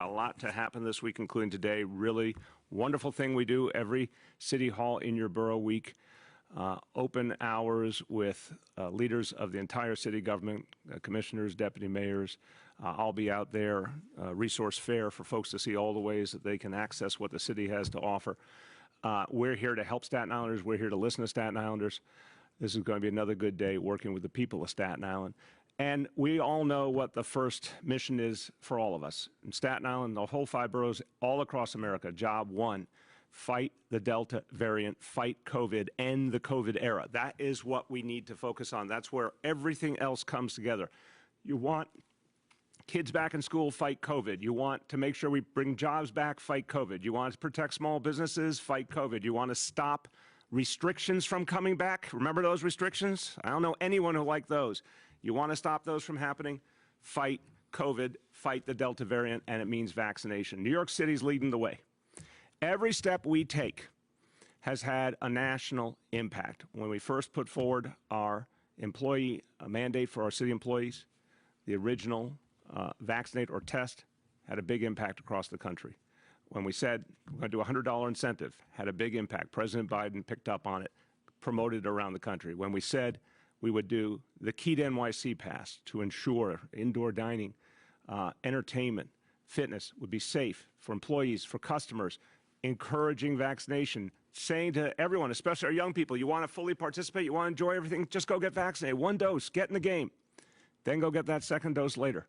A lot to happen this week, including today. Really wonderful thing we do every City Hall in your borough week. Open hours with leaders of the entire city government, commissioners, deputy mayors. I'll be out there, resource fair for folks to see all the ways that they can access what the city has to offer. We're here to help Staten Islanders. We're here to listen to Staten Islanders. This is going to be another good day working with the people of Staten Island. And we all know what the first mission is for all of us. In Staten Island, the whole 5 boroughs, all across America, job one, fight the Delta variant, fight COVID, end the COVID era. That is what we need to focus on. That's where everything else comes together. You want kids back in school, fight COVID. You want to make sure we bring jobs back, fight COVID. You want to protect small businesses, fight COVID. You want to stop restrictions from coming back. Remember those restrictions? I don't know anyone who liked those. You want to stop those from happening? Fight COVID, fight the Delta variant, and it means vaccination. New York City's leading the way. Every step we take has had a national impact. When we first put forward our employee mandate for our city employees, the original vaccinate or test had a big impact across the country. When we said we're going to do a $100 incentive, had a big impact. President Biden picked up on it, promoted it around the country. When we said we would do the Key to NYC pass to ensure indoor dining, entertainment, fitness would be safe for employees, for customers, encouraging vaccination, saying to everyone, especially our young people, you want to fully participate, you want to enjoy everything, just go get vaccinated. 1 dose, get in the game. Then go get that 2nd dose later.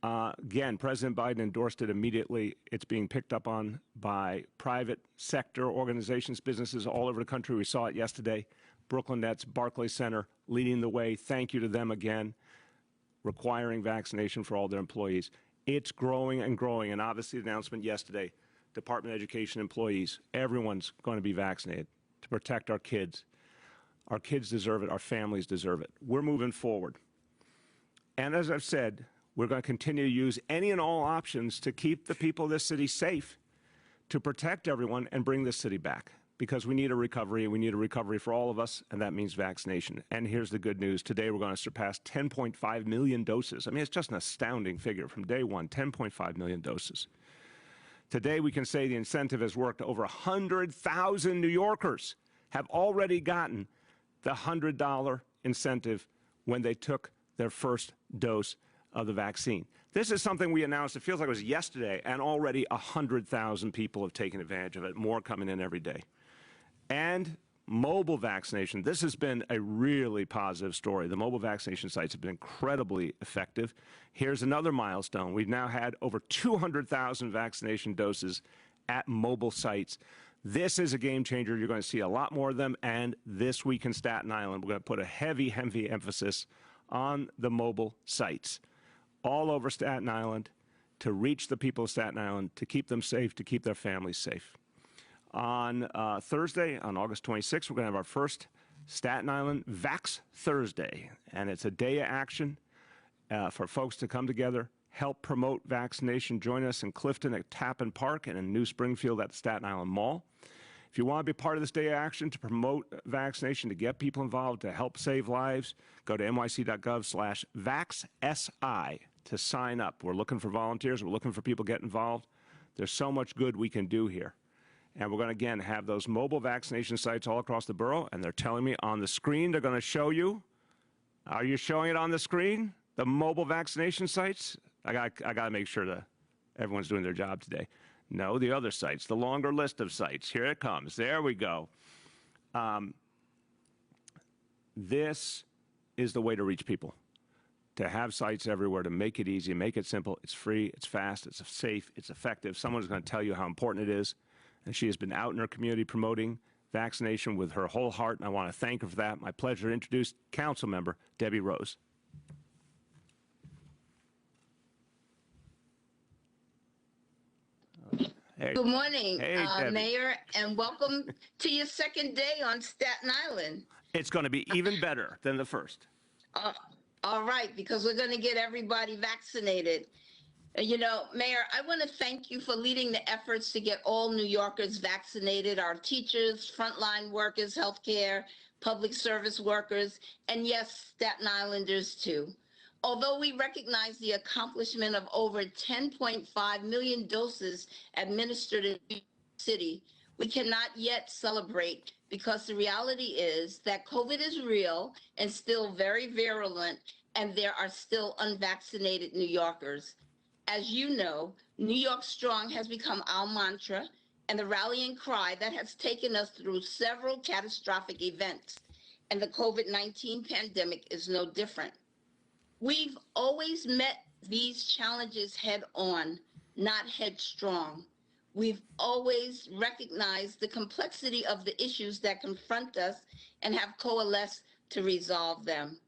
Again, President Biden endorsed it immediately. It's being picked up on by private sector organizations, businesses all over the country. We saw it yesterday. Brooklyn Nets, Barclays Center, leading the way. Thank you to them again, requiring vaccination for all their employees. It's growing and growing, and obviously the announcement yesterday, Department of Education employees, everyone's going to be vaccinated to protect our kids. Our kids deserve it. Our families deserve it. We're moving forward. And as I've said, we're going to continue to use any and all options to keep the people of this city safe, to protect everyone and bring this city back. Because we need a recovery. We need a recovery for all of us, and that means vaccination. And here's the good news. Today, we're going to surpass 10.5 million doses. I mean, it's just an astounding figure from day one, 10.5 million doses. Today, we can say the incentive has worked. Over 100,000 New Yorkers have already gotten the $100 incentive when they took their first dose of the vaccine. This is something we announced, it feels like it was yesterday, and already 100,000 people have taken advantage of it, more coming in every day. And mobile vaccination. This has been a really positive story. The mobile vaccination sites have been incredibly effective. Here's another milestone. We've now had over 200,000 vaccination doses at mobile sites. This is a game changer. You're going to see a lot more of them. And this week in Staten Island, we're going to put a heavy, heavy emphasis on the mobile sites all over Staten Island to reach the people of Staten Island, to keep them safe, to keep their families safe. On Thursday, on August 26th, we're going to have our first Staten Island Vax Thursday, and it's a day of action for folks to come together, help promote vaccination. Join us in Clifton at Tappan Park and in New Springfield at the Staten Island Mall. If you want to be part of this day of action to promote vaccination, to get people involved, to help save lives, go to nyc.gov/VaxSI to sign up. We're looking for volunteers. We're looking for people to get involved. There's so much good we can do here. And we're going to, again, have those mobile vaccination sites all across the borough, and they're telling me on the screen they're going to show you. Are you showing it on the screen, the mobile vaccination sites? I got to make sure that everyone's doing their job today. No, the other sites, the longer list of sites. Here it comes. There we go. This is the way to reach people, to have sites everywhere, to make it easy, make it simple. It's free, it's fast, it's safe, it's effective. Someone's going to tell you how important it is. And she has been out in her community promoting vaccination with her whole heart, and I want to thank her for that. My pleasure to introduce Council Member Debbie Rose. Hey. Good morning, hey, Mayor, and welcome to your second day on Staten Island. It's going to be even better than the first. All right, because we're going to get everybody vaccinated. You know, Mayor, I want to thank you for leading the efforts to get all New Yorkers vaccinated, our teachers, frontline workers, healthcare, public service workers, and yes, Staten Islanders too. Although we recognize the accomplishment of over 10.5 million doses administered in New York City, we cannot yet celebrate because the reality is that COVID is real and still very virulent, and there are still unvaccinated New Yorkers. As you know, New York Strong has become our mantra and the rallying cry that has taken us through several catastrophic events, and the COVID-19 pandemic is no different. We've always met these challenges head on, not headstrong. We've always recognized the complexity of the issues that confront us and have coalesced to resolve them.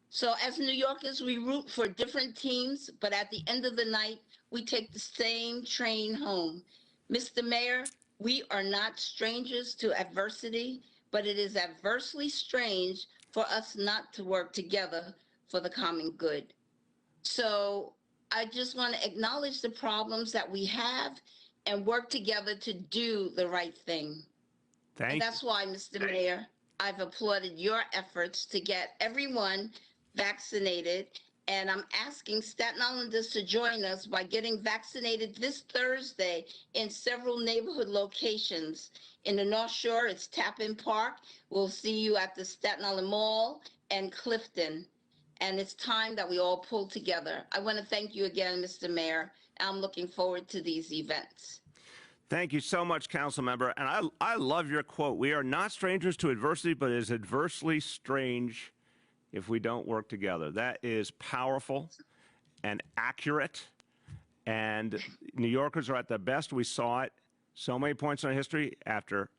So as New Yorkers, we root for different teams, but at the end of the night, we take the same train home. Mr. Mayor, we are not strangers to adversity, but it is adversely strange for us not to work together for the common good. So I just want to acknowledge the problems that we have and work together to do the right thing. And that's why, Mr. Mayor, I've applauded your efforts to get everyone vaccinated. And I'm asking Staten Islanders to join us by getting vaccinated this Thursday in several neighborhood locations. In the North Shore, it's Tappan Park. We'll see you at the Staten Island Mall and Clifton. And it's time that we all pull together. I want to thank you again, Mr. Mayor. I'm looking forward to these events. Thank you so much, Council Member. And I love your quote. We are not strangers to adversity, but it is adversely strange if we don't work together. That is powerful and accurate. And New Yorkers are at their best. We saw it so many points in our history after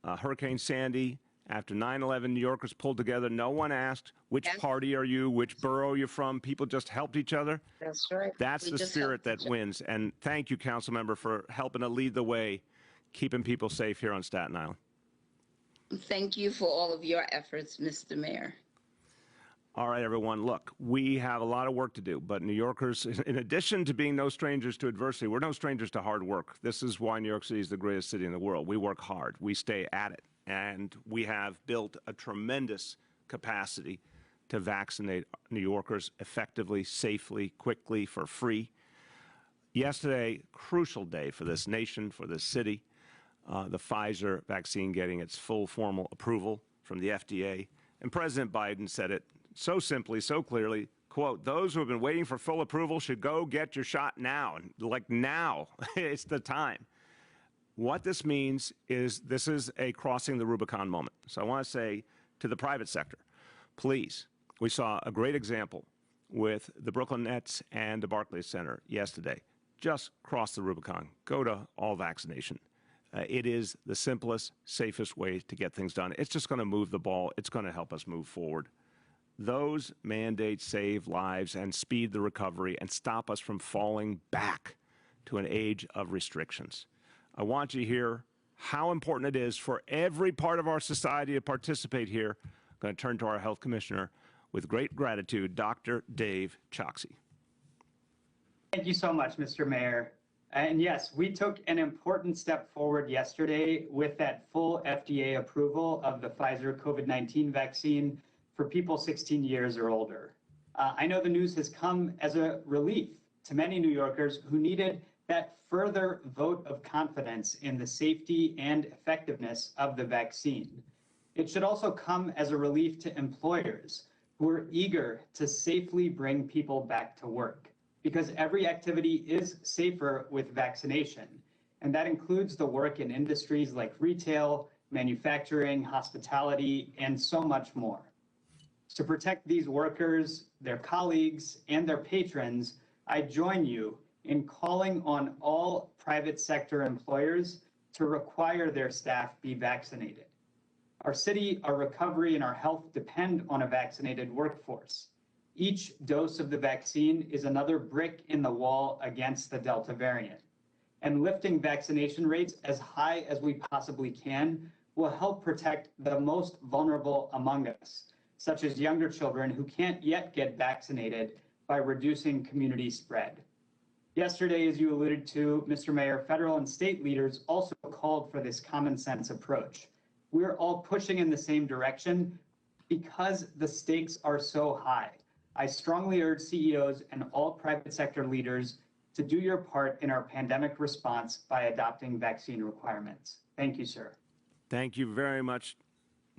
Hurricane Sandy, after 9/11, New Yorkers pulled together. No one asked, which party are you, which borough you're from. People just helped each other. That's right. That's the spirit that wins. And thank you, Council Member, for helping to lead the way, keeping people safe here on Staten Island. Thank you for all of your efforts, Mr. Mayor. All right, everyone, look, we have a lot of work to do, but New Yorkers, in addition to being no strangers to adversity, we're no strangers to hard work. This is why New York City is the greatest city in the world. We work hard. We stay at it. And we have built a tremendous capacity to vaccinate New Yorkers effectively, safely, quickly, for free. Yesterday, crucial day for this nation, for this city, the Pfizer vaccine getting its full formal approval from the FDA. And President Biden said it so simply, so clearly, quote, those who have been waiting for full approval should go get your shot now. And like now, it's the time. What this means is this is a crossing the Rubicon moment. So I want to say to the private sector, please, we saw a great example with the Brooklyn Nets and the Barclays Center yesterday. Just cross the Rubicon. Go to all vaccination. It is the simplest, safest way to get things done. It's just going to move the ball. It's going to help us move forward. Those mandates save lives and speed the recovery and stop us from falling back to an age of restrictions. I want you to hear how important it is for every part of our society to participate here. I'm going to turn to our health commissioner with great gratitude, Dr. Dave Choksi. Thank you so much, Mr. Mayor. And yes, we took an important step forward yesterday with that full FDA approval of the Pfizer COVID-19 vaccine for people 16 years or older. I know the news has come as a relief to many New Yorkers who needed that further vote of confidence in the safety and effectiveness of the vaccine. It should also come as a relief to employers who are eager to safely bring people back to work, because every activity is safer with vaccination. And that includes the work in industries like retail, manufacturing, hospitality, and so much more. To protect these workers, their colleagues, and their patrons, I join you in calling on all private sector employers to require their staff be vaccinated. Our city, our recovery, and our health depend on a vaccinated workforce. Each dose of the vaccine is another brick in the wall against the Delta variant. And lifting vaccination rates as high as we possibly can will help protect the most vulnerable among us, such as younger children who can't yet get vaccinated, by reducing community spread. Yesterday, as you alluded to, Mr. Mayor, federal and state leaders also called for this common sense approach. We're all pushing in the same direction because the stakes are so high. I strongly urge CEOs and all private sector leaders to do your part in our pandemic response by adopting vaccine requirements. Thank you, sir. Thank you very much,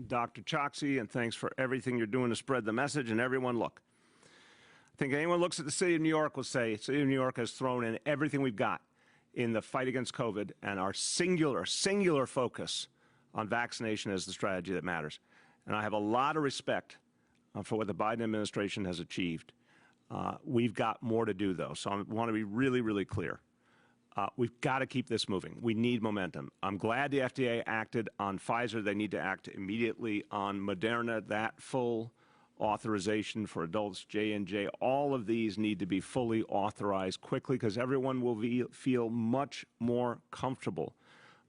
Dr. Choksi, and thanks for everything you're doing to spread the message. And everyone, look, I think anyone looks at the city of New York will say the city of New York has thrown in everything we've got in the fight against COVID, and our singular focus on vaccination is the strategy that matters. And I have a lot of respect for what the Biden administration has achieved. We've got more to do, though, so I want to be really, really clear. We've got to keep this moving. We need momentum. I'm glad the FDA acted on Pfizer. They need to act immediately on Moderna. That full authorization for adults, J&J, all of these need to be fully authorized quickly because everyone will feel much more comfortable,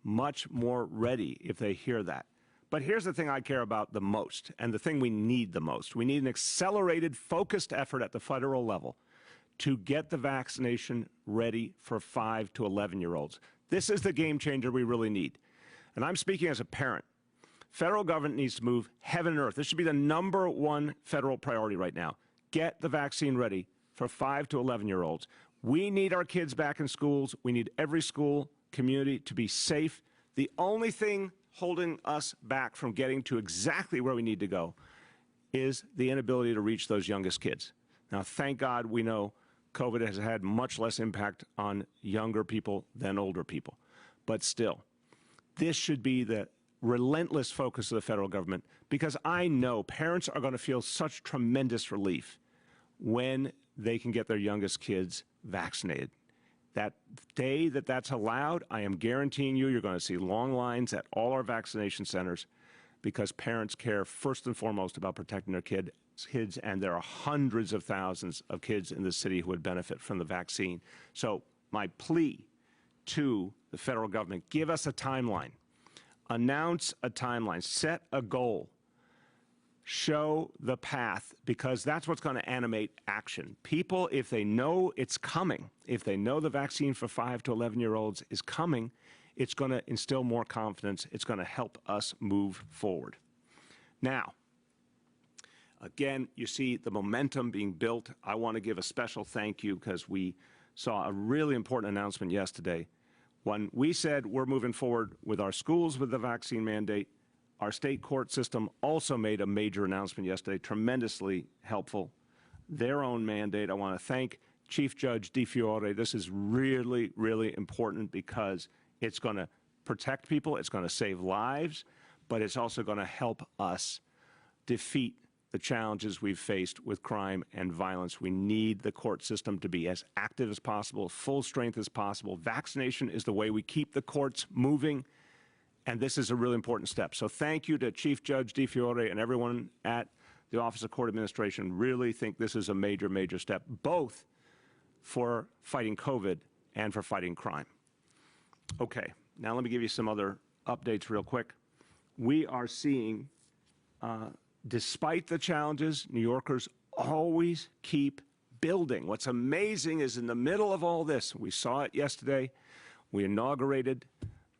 much more ready if they hear that. But here's the thing I care about the most, and the thing we need the most. We need an accelerated, focused effort at the federal level to get the vaccination ready for 5 to 11-year-olds. This is the game changer we really need. And I'm speaking as a parent. Federal government needs to move heaven and earth. This should be the #1 federal priority right now. Get the vaccine ready for 5 to 11-year-olds. We need our kids back in schools. We need every school community to be safe. The only thing holding us back from getting to exactly where we need to go is the inability to reach those youngest kids. Now, thank God we know COVID has had much less impact on younger people than older people. But still, this should be the relentless focus of the federal government, because I know parents are going to feel such tremendous relief when they can get their youngest kids vaccinated. That day that that's allowed, I am guaranteeing you're going to see long lines at all our vaccination centers because parents care first and foremost about protecting their kids, and there are hundreds of thousands of kids in the city who would benefit from the vaccine. So my plea to the federal government, give us a timeline, announce a timeline, set a goal, show the path, because that's what's going to animate action. People, if they know it's coming, if they know the vaccine for 5 to 11-year-olds is coming, it's going to instill more confidence. It's going to help us move forward. Now, again, you see the momentum being built. I want to give a special thank you because we saw a really important announcement yesterday. When we said we're moving forward with our schools with the vaccine mandate, our state court system also made a major announcement yesterday, tremendously helpful. Their own mandate. I want to thank Chief Judge De Fiore. This is really, really important because it's going to protect people, it's going to save lives, but it's also going to help us defeat the challenges we've faced with crime and violence. We need the court system to be as active as possible, full strength as possible. Vaccination is the way we keep the courts moving, and this is a really important step. So thank you to Chief Judge De Fiore and everyone at the Office of Court Administration. Really think this is a major, major step, both for fighting COVID and for fighting crime. Okay, now let me give you some other updates real quick. We are seeing, despite the challenges, New Yorkers always keep building. What's amazing is in the middle of all this, we saw it yesterday, we inaugurated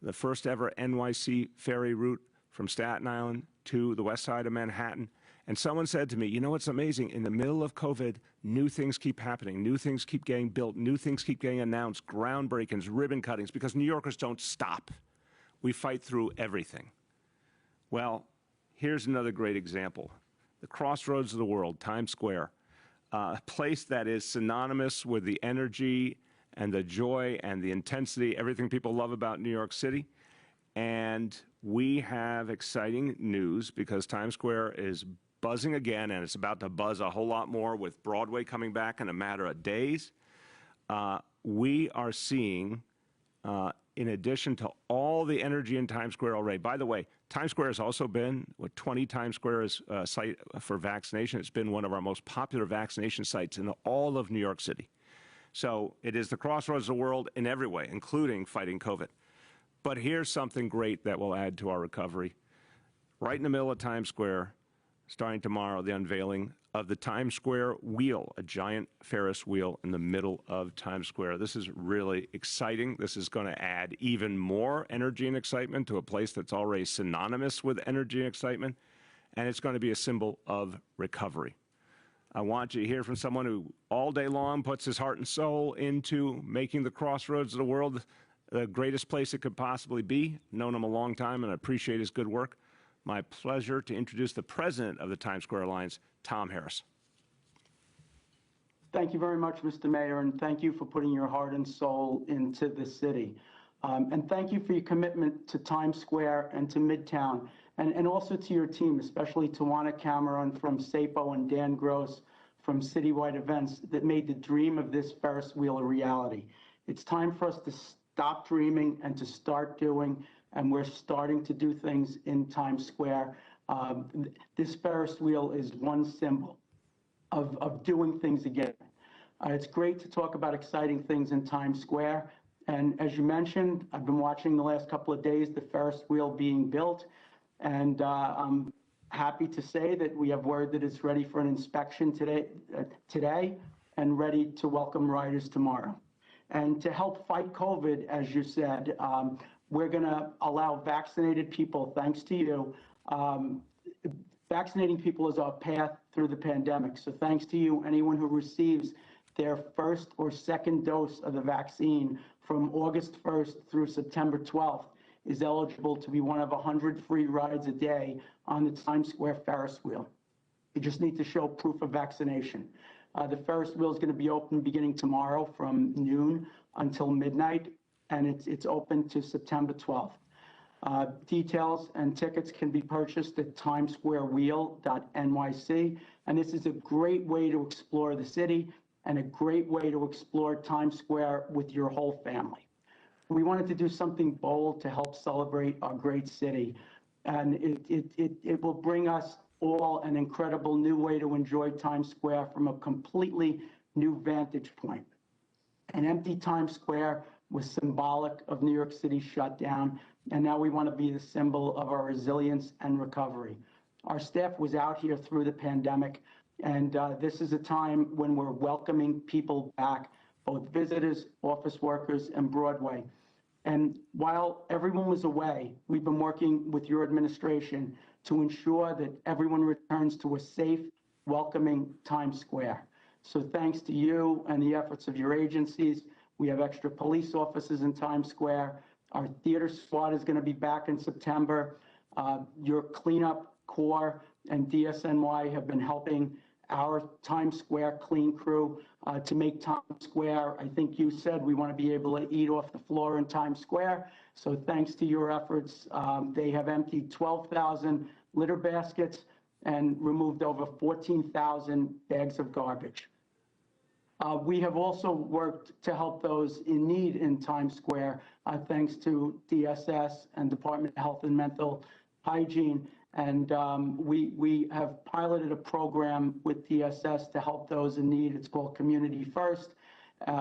the first ever NYC ferry route from Staten Island to the west side of Manhattan. And someone said to me, you know what's amazing? In the middle of COVID, new things keep happening, new things keep getting built, new things keep getting announced, groundbreakings, ribbon cuttings, because New Yorkers don't stop. We fight through everything. Well, here's another great example. The crossroads of the world, Times Square, a place that is synonymous with the energy and the joy and the intensity, everything people love about New York City. And we have exciting news because Times Square is buzzing again, and it's about to buzz a whole lot more with Broadway coming back in a matter of days. We are seeing, in addition to all the energy in Times Square already, by the way, Times Square has also been, with 20 Times Square is a site for vaccination. It's been one of our most popular vaccination sites in all of New York City. So it is the crossroads of the world in every way, including fighting COVID. But here's something great that will add to our recovery. Right in the middle of Times Square, starting tomorrow, the unveiling of the Times Square wheel, a giant Ferris wheel in the middle of Times Square. This is really exciting. This is going to add even more energy and excitement to a place that's already synonymous with energy and excitement, and it's going to be a symbol of recovery. I want you to hear from someone who all day long puts his heart and soul into making the crossroads of the world the greatest place it could possibly be. Known him a long time and I appreciate his good work. My pleasure to introduce the president of the Times Square Alliance, Tom Harris. Thank you very much, Mr. Mayor, and thank you for putting your heart and soul into the city. And thank you for your commitment to Times Square and to Midtown, and also to your team, especially Tawana Cameron from SAPO and Dan Gross from Citywide Events that made the dream of this Ferris wheel a reality. It's time for us to stop dreaming and to start doing, and we're starting to do things in Times Square. This Ferris wheel is one symbol of doing things again. It's great to talk about exciting things in Times Square. And as you mentioned, I've been watching the last couple of days the Ferris wheel being built. And I'm happy to say that we have word that it's ready for an inspection today and ready to welcome riders tomorrow. And to help fight COVID, as you said, we're going to allow vaccinated people, thanks to you. Vaccinating people is our path through the pandemic. So thanks to you, anyone who receives their first or second dose of the vaccine from August 1st through September 12th is eligible to be one of 100 free rides a day on the Times Square Ferris wheel. You just need to show proof of vaccination. The Ferris wheel is going to be open beginning tomorrow from noon until midnight, and it's open to September 12th. Details and tickets can be purchased at timesquarewheel.nyc, and this is a great way to explore the city and a great way to explore Times Square with your whole family. We wanted to do something bold to help celebrate our great city, and it will bring us all an incredible new way to enjoy Times Square from a completely new vantage point. An empty Times Square was symbolic of New York City's shutdown, and now we want to be the symbol of our resilience and recovery. Our staff was out here through the pandemic, and this is a time when we're welcoming people back, both visitors, office workers, and Broadway. And while everyone was away, we've been working with your administration to ensure that everyone returns to a safe, welcoming Times Square. So thanks to you and the efforts of your agencies, we have extra police officers in Times Square. Our theater squad is going to be back in September. Your cleanup corps and DSNY have been helping our Times Square clean crew to make Times Square, I think you said, we want to be able to eat off the floor in Times Square. So thanks to your efforts, they have emptied 12,000 litter baskets and removed over 14,000 bags of garbage. We have also worked to help those in need in Times Square, thanks to DSS and Department of Health and Mental Hygiene. And we have piloted a program with DSS to help those in need. It's called Community First.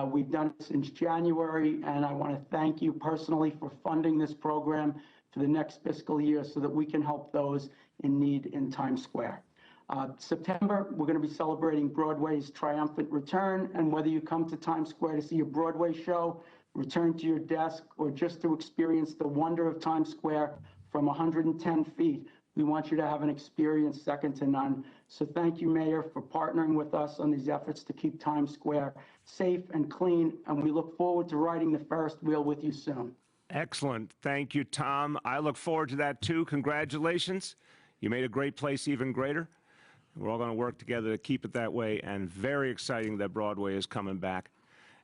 We've done it since January, and I want to thank you personally for funding this program for the next fiscal year so that we can help those in need in Times Square. September, we're going to be celebrating Broadway's triumphant return, and whether you come to Times Square to see a Broadway show, return to your desk, or just to experience the wonder of Times Square from 110 feet, we want you to have an experience second to none. So thank you, Mayor, for partnering with us on these efforts to keep Times Square safe and clean, and we look forward to riding the Ferris wheel with you soon. Excellent. Thank you, Tom. I look forward to that, too. Congratulations. You made a great place even greater. We're all going to work together to keep it that way, and very exciting that Broadway is coming back.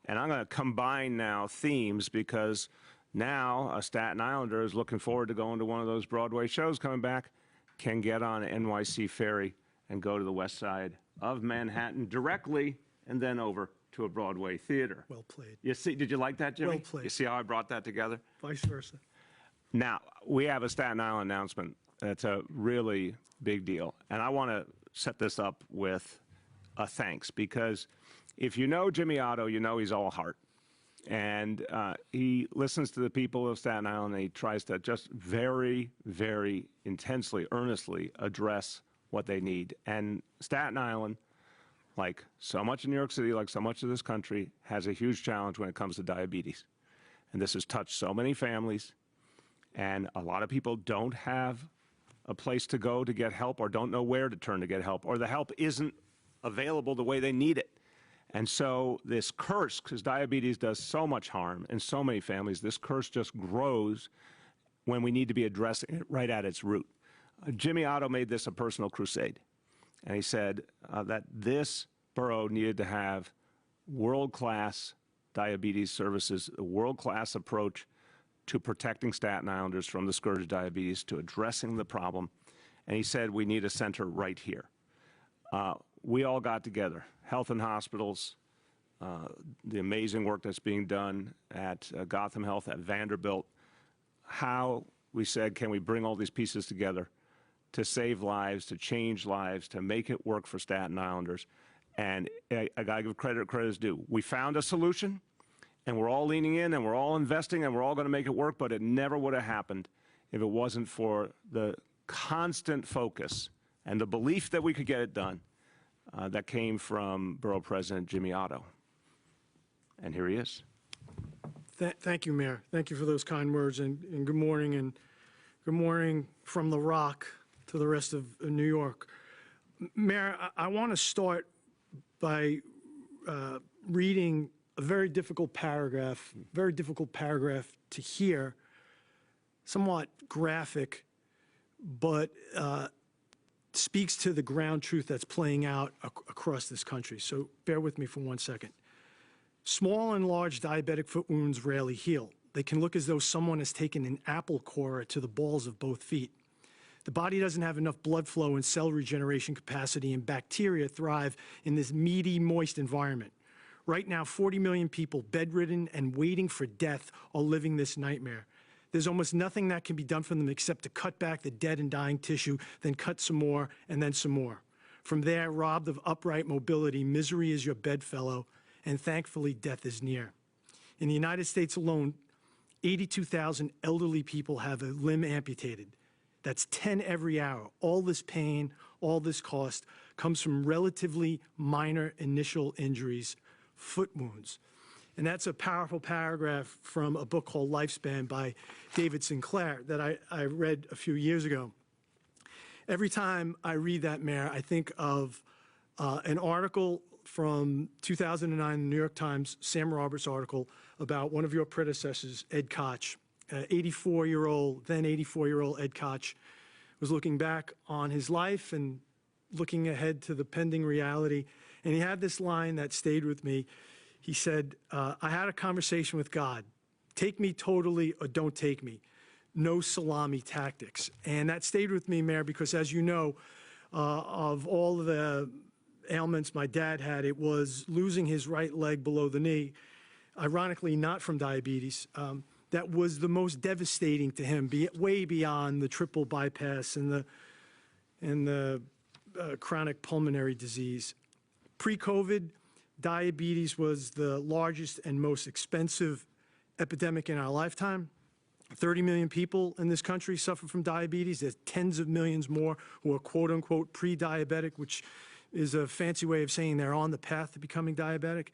And I'm going to combine now themes because now a Staten Islander is looking forward to going to one of those Broadway shows coming back, can get on an NYC ferry and go to the west side of Manhattan directly and then over to a Broadway theater. Well played. You see, did you like that, Jimmy? Well played. You see how I brought that together? Vice versa. Now, we have a Staten Island announcement. That's a really big deal. And I want to set this up with a thanks, because if you know Jimmy Otto, you know he's all heart. And he listens to the people of Staten Island, and he tries to just very, very intensely, earnestly address what they need. And Staten Island, like so much in New York City, like so much of this country, has a huge challenge when it comes to diabetes. And this has touched so many families, and a lot of people don't have a place to go to get help, or don't know where to turn to get help, or the help isn't available the way they need it. And so this curse, because diabetes does so much harm in so many families, this curse just grows when we need to be addressing it right at its root. Jimmy Otto made this a personal crusade. And he said that this borough needed to have world-class diabetes services, a world-class approach to protecting Staten Islanders from the scourge of diabetes, to addressing the problem. And he said we need a center right here. We all got together, health and hospitals, the amazing work that's being done at Gotham Health, at Vanderbilt, how we said, can we bring all these pieces together to save lives, to change lives, to make it work for Staten Islanders. And I got to give credit where credit is due. We found a solution, and we're all leaning in, and we're all investing, and we're all going to make it work, but it never would have happened if it wasn't for the constant focus and the belief that we could get it done that came from Borough President Jimmy Otto. And here he is. Thank you, Mayor. Thank you for those kind words, and good morning from the Rock to the rest of New York. Mayor, I want to start by reading a very difficult paragraph to hear, somewhat graphic, but speaks to the ground truth that's playing out across this country. So bear with me for 1 second. Small and large diabetic foot wounds rarely heal. They can look as though someone has taken an apple corer to the balls of both feet. The body doesn't have enough blood flow and cell regeneration capacity, and bacteria thrive in this meaty, moist environment. Right now, 40 million people, bedridden and waiting for death, are living this nightmare. There's almost nothing that can be done for them except to cut back the dead and dying tissue, then cut some more, and then some more. From there, robbed of upright mobility, misery is your bedfellow, and thankfully, death is near. In the United States alone, 82,000 elderly people have a limb amputated. That's 10 every hour. All this pain, all this cost comes from relatively minor initial injuries, foot wounds. And that's a powerful paragraph from a book called Lifespan by David Sinclair that I read a few years ago. Every time I read that, Mayor, I think of an article from 2009 in the New York Times, Sam Roberts article about one of your predecessors, Ed Koch. 84-year-old, then 84-year-old Ed Koch was looking back on his life and looking ahead to the pending reality. And he had this line that stayed with me. He said, I had a conversation with God. Take me totally or don't take me. No salami tactics. And that stayed with me, Mayor, because as you know, of all the ailments my dad had, it was losing his right leg below the knee, ironically not from diabetes. That was the most devastating to him, way beyond the triple bypass and the chronic pulmonary disease. Pre-COVID, diabetes was the largest and most expensive epidemic in our lifetime. 30 million people in this country suffer from diabetes. There's tens of millions more who are quote-unquote pre-diabetic, which is a fancy way of saying they're on the path to becoming diabetic.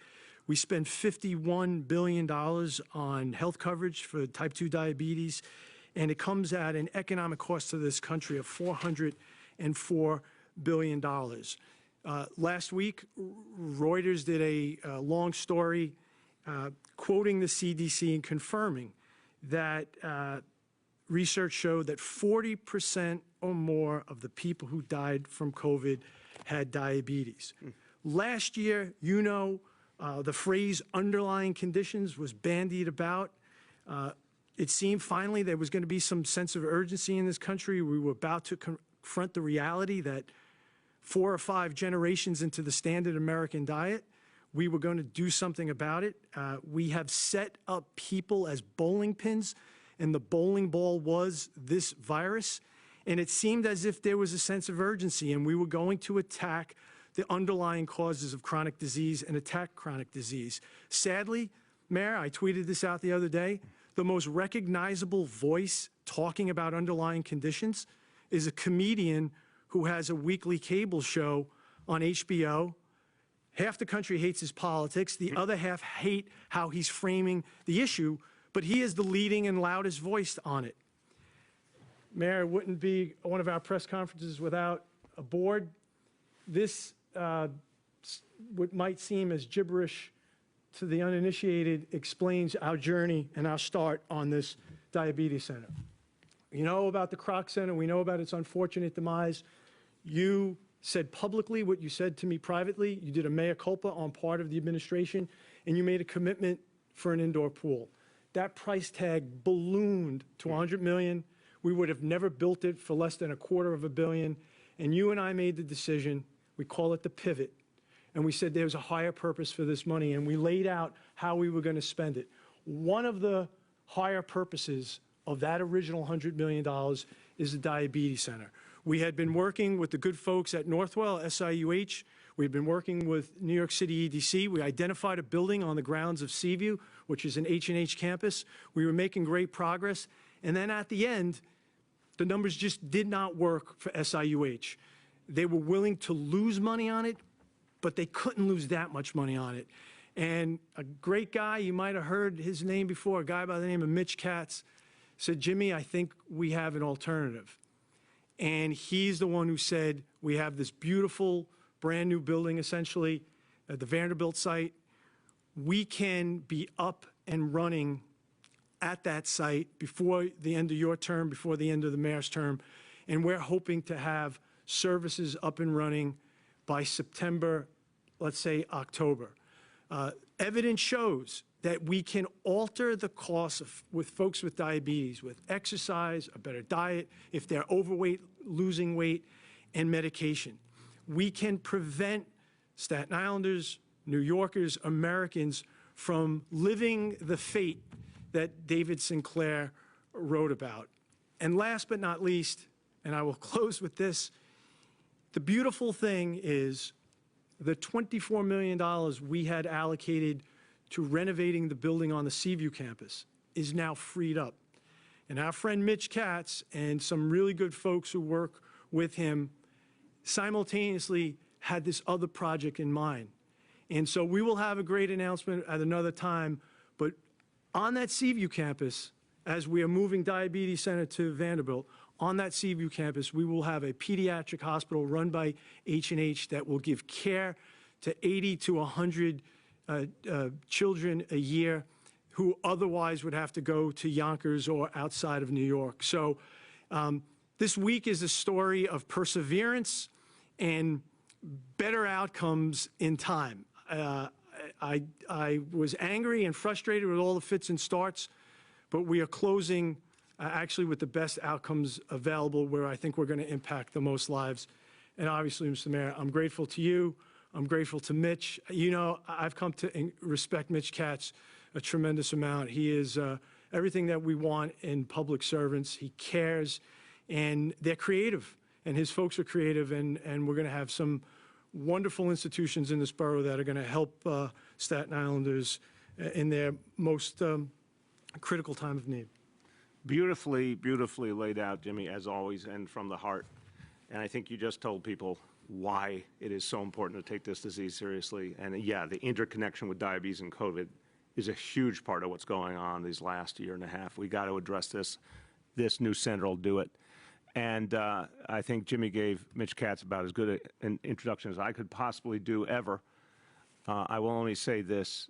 We spend $51 billion on health coverage for type 2 diabetes, and it comes at an economic cost to this country of $404 billion. Last week, Reuters did a long story quoting the CDC and confirming that research showed that 40% or more of the people who died from COVID had diabetes. Last year, you know, the phrase underlying conditions was bandied about. It seemed finally there was going to be some sense of urgency in this country. We were about to confront the reality that 4 or 5 generations into the standard American diet, we were going to do something about it. We have set up people as bowling pins, and the bowling ball was this virus. And it seemed as if there was a sense of urgency, and we were going to attack the underlying causes of chronic disease and attack chronic disease. Sadly, Mayor, I tweeted this out the other day, the most recognizable voice talking about underlying conditions is a comedian who has a weekly cable show on HBO. Half the country hates his politics. The other half hate how he's framing the issue, but he is the leading and loudest voice on it. Mayor, it wouldn't be one of our press conferences without a board. This what might seem as gibberish to the uninitiated explains our journey and our start on this diabetes center. You know about the Kroc Center. We know about its unfortunate demise. You said publicly what you said to me privately. You did a mea culpa on part of the administration, and you made a commitment for an indoor pool. That price tag ballooned to $100 million. We would have never built it for less than $250 million. And you and I made the decision, we call it the pivot, and we said there's a higher purpose for this money, and we laid out how we were going to spend it. One of the higher purposes of that original $100 million is the Diabetes Center. We had been working with the good folks at Northwell, SIUH. We've been working with New York City EDC. We identified a building on the grounds of Seaview, which is an H&H campus. We were making great progress. And then at the end, the numbers just did not work for SIUH. They were willing to lose money on it, but they couldn't lose that much money on it. And a great guy, you might have heard his name before, a guy by the name of Mitch Katz, said, Jimmy, I think we have an alternative. And he's the one who said, we have this beautiful, brand new building, essentially, at the Vanderbilt site. We can be up and running at that site before the end of your term, before the end of the mayor's term. And we're hoping to have services up and running by September, let's say October. Evidence shows that we can alter the costs with folks with diabetes, with exercise, a better diet, if they're overweight, losing weight, and medication. We can prevent Staten Islanders, New Yorkers, Americans from living the fate that David Sinclair wrote about. And last but not least, and I will close with this, the beautiful thing is the $24 million we had allocated to renovating the building on the Seaview campus is now freed up. And our friend Mitch Katz and some really good folks who work with him simultaneously had this other project in mind. And so we will have a great announcement at another time, but on that Seaview campus, as we are moving Diabetes Center to Vanderbilt, on that Seaview campus, we will have a pediatric hospital run by H&H that will give care to 80 to 100 children a year who otherwise would have to go to Yonkers or outside of New York. So this week is a story of perseverance and better outcomes in time. I was angry and frustrated with all the fits and starts, but we are closing actually with the best outcomes available where I think we're going to impact the most lives. And obviously, Mr. Mayor, I'm grateful to you. I'm grateful to Mitch. You know, I've come to respect Mitch Katz a tremendous amount. He is everything that we want in public servants. He cares, and they're creative, and his folks are creative, and we're going to have some wonderful institutions in this borough that are going to help Staten Islanders in their most critical time of need. Beautifully, beautifully laid out, Jimmy, as always, and from the heart. And I think you just told people why it is so important to take this disease seriously. And yeah, the interconnection with diabetes and COVID is a huge part of what's going on these last year and a half. We got to address this. This new center will do it. And I think Jimmy gave Mitch Katz about as good an introduction as I could possibly do ever. I will only say this.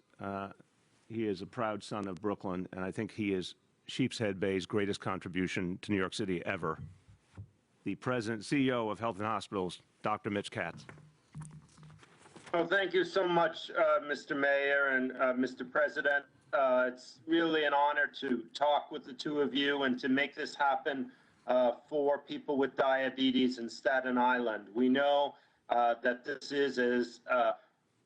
He is a proud son of Brooklyn, and I think he is Sheepshead Bay's greatest contribution to New York City ever. The President, CEO of Health and Hospitals, Dr. Mitch Katz. Well, thank you so much, Mr. Mayor and Mr. President. It's really an honor to talk with the two of you and to make this happen for people with diabetes in Staten Island. We know that this is, as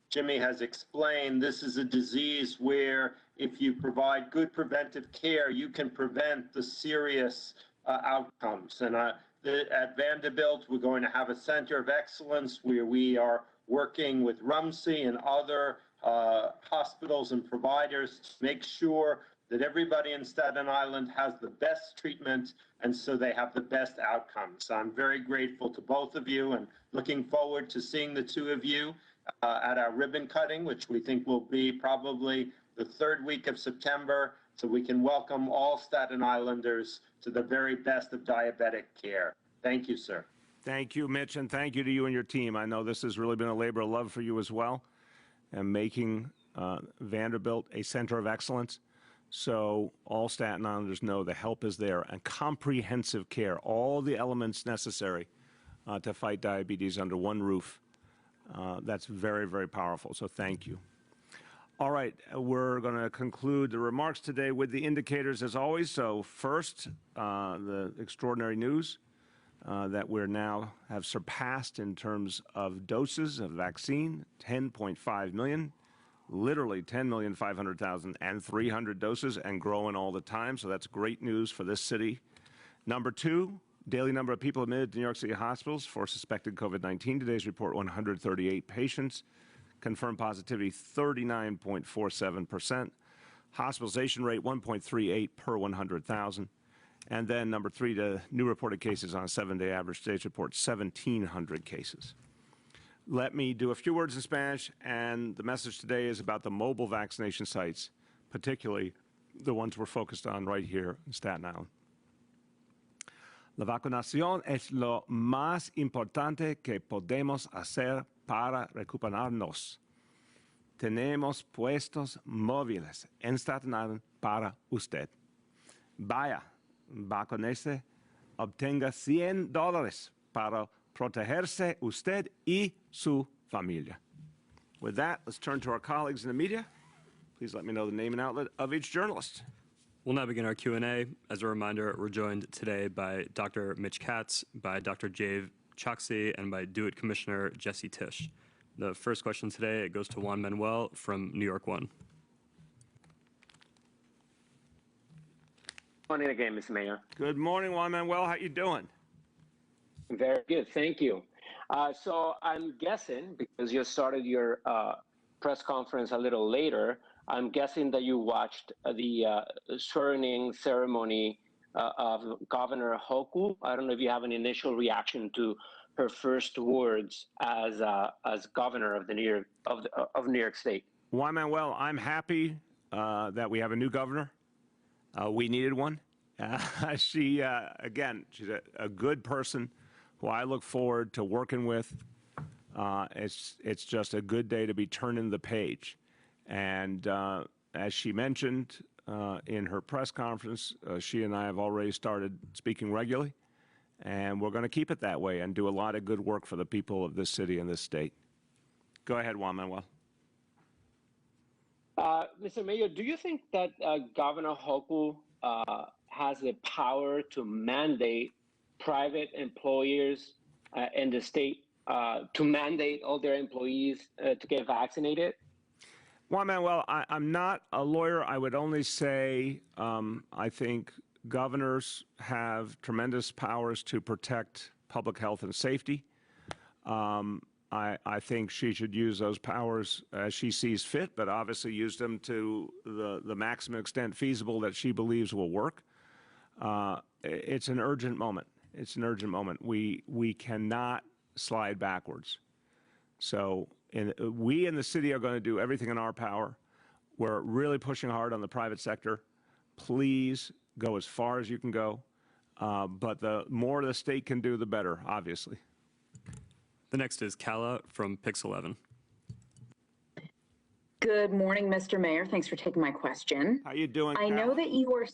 Jimmy has explained, this is a disease where if you provide good preventive care, you can prevent the serious outcomes. And at Vanderbilt, we're going to have a center of excellence where we are working with Rumsey and other hospitals and providers to make sure that everybody in Staten Island has the best treatment and so they have the best outcomes. I'm very grateful to both of you and looking forward to seeing the two of you at our ribbon cutting, which we think will be probably the third week of September, so we can welcome all Staten Islanders to the very best of diabetic care. Thank you, sir. Thank you, Mitch, and thank you to you and your team. I know this has really been a labor of love for you as well, and making Vanderbilt a center of excellence. So all Staten Islanders know the help is there, and comprehensive care, all the elements necessary to fight diabetes under one roof. That's very, very powerful, so thank you. All right, we're going to conclude the remarks today with the indicators as always. So first, the extraordinary news that we're now have surpassed in terms of doses of vaccine, 10.5 million, literally 10,500,000 and 300 doses, and growing all the time. So that's great news for this city. Number two, daily number of people admitted to New York City hospitals for suspected COVID-19. Today's report, 138 patients. Confirmed positivity, 39.47%. Hospitalization rate, 1.38 per 100,000. And then number three, the new reported cases on a 7-day average. Today's report, 1,700 cases. Let me do a few words in Spanish, and the message today is about the mobile vaccination sites, particularly the ones we're focused on right here in Staten Island. La vacunación es lo más importante que podemos hacer para recuperarnos. Tenemos puestos móviles en Staten Island para usted. Vaya, vacúnese, obtenga $100 para protegerse usted y su familia. With that, let's turn to our colleagues in the media. Please let me know the name and outlet of each journalist. We'll now begin our Q&A. As a reminder, we're joined today by Dr. Mitch Katz, by Dr. Jave Choksi, and by Do It Commissioner Jesse Tisch. The first question today goes to Juan Manuel from New York One. Morning again, Mr. Mayor. Good morning, Juan Manuel. How you doing? Very good, thank you. So I'm guessing, because you started your press conference a little later, I'm guessing that you watched the swearing ceremony of Governor Hochul. I don't know if you have an initial reaction to her first words as governor of New York State. Juan Manuel, I'm happy that we have a new governor. We needed one. Again, she's a good person who I look forward to working with. It's just a good day to be turning the page. And as she mentioned in her press conference, she and I have already started speaking regularly. And we're going to keep it that way and do a lot of good work for the people of this city and this state. Go ahead, Juan Manuel. Mr. Mayor, do you think that Governor Hochul has the power to mandate private employers in the state to mandate all their employees to get vaccinated? Juan Manuel, I'm not a lawyer. I would only say I think governors have tremendous powers to protect public health and safety. I think she should use those powers as she sees fit, but obviously use them to the maximum extent feasible that she believes will work. It's an urgent moment. It's an urgent moment. We cannot slide backwards. So we in the city are going to do everything in our power. We're really pushing hard on the private sector. Please go as far as you can go. But the more the state can do, the better, obviously. The next is Kala from Pix 11. Good morning, Mr. Mayor. Thanks for taking my question. How you doing, I know that you are,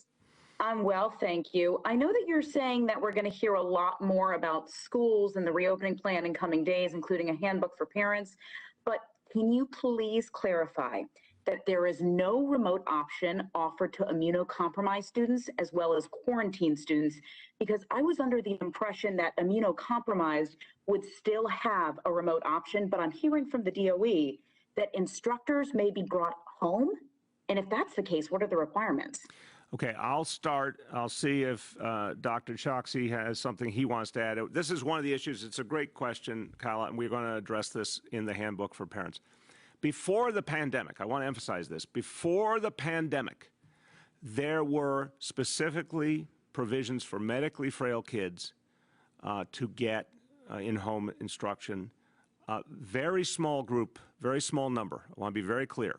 I'm well, thank you. I know that you're saying that we're going to hear a lot more about schools and the reopening plan in coming days, including a handbook for parents. But can you please clarify that there is no remote option offered to immunocompromised students as well as quarantine students? Because I was under the impression that immunocompromised would still have a remote option, but I'm hearing from the DOE that instructors may be brought home. And if that's the case, what are the requirements? Okay, I'll start. I'll see if Dr. Choksi has something he wants to add. This is one of the issues. It's a great question, Kyle, and we're going to address this in the handbook for parents. Before the pandemic, I want to emphasize this, before the pandemic, there were specifically provisions for medically frail kids to get in-home instruction. Very small group, very small number. I want to be very clear.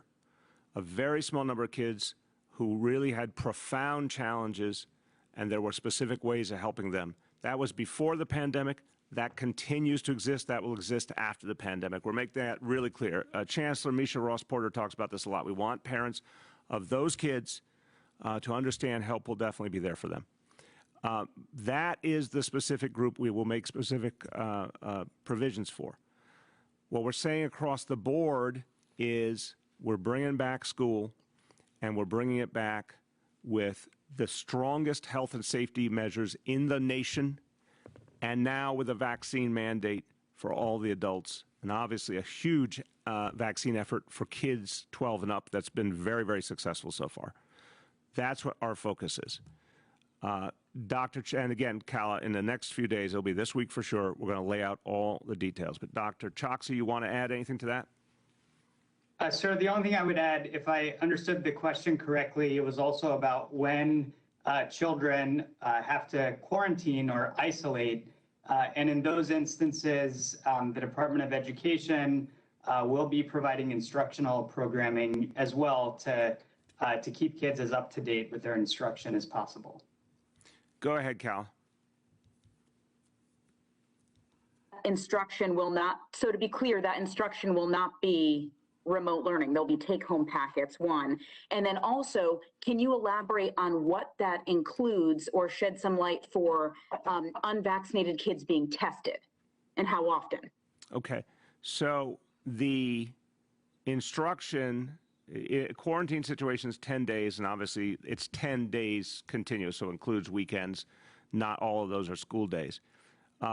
A very small number of kids who really had profound challenges, and there were specific ways of helping them. That was before the pandemic. That continues to exist. That will exist after the pandemic. We're making that really clear. Chancellor Misha Ross-Porter talks about this a lot. We want parents of those kids to understand help will definitely be there for them. That is the specific group we will make specific provisions for. What we're saying across the board is we're bringing back school, and we're bringing it back with the strongest health and safety measures in the nation, and now with a vaccine mandate for all the adults, and obviously a huge vaccine effort for kids 12 and up that's been very, very successful so far. That's what our focus is. And again, Kala, in the next few days, it'll be this week for sure, we're going to lay out all the details. But Dr. Choksi, you want to add anything to that? Sir, the only thing I would add, if I understood the question correctly, it was also about when children have to quarantine or isolate. And in those instances, the Department of Education will be providing instructional programming as well to keep kids as up to date with their instruction as possible. Go ahead, Cal. Instruction will not, so to be clear, that instruction will not be remote learning. There'll be take-home packets, one. And then also, can you elaborate on what that includes or shed some light for unvaccinated kids being tested and how often? Okay. So the instruction, quarantine situation is 10 days, and obviously it's 10 days continuous, so it includes weekends. Not all of those are school days.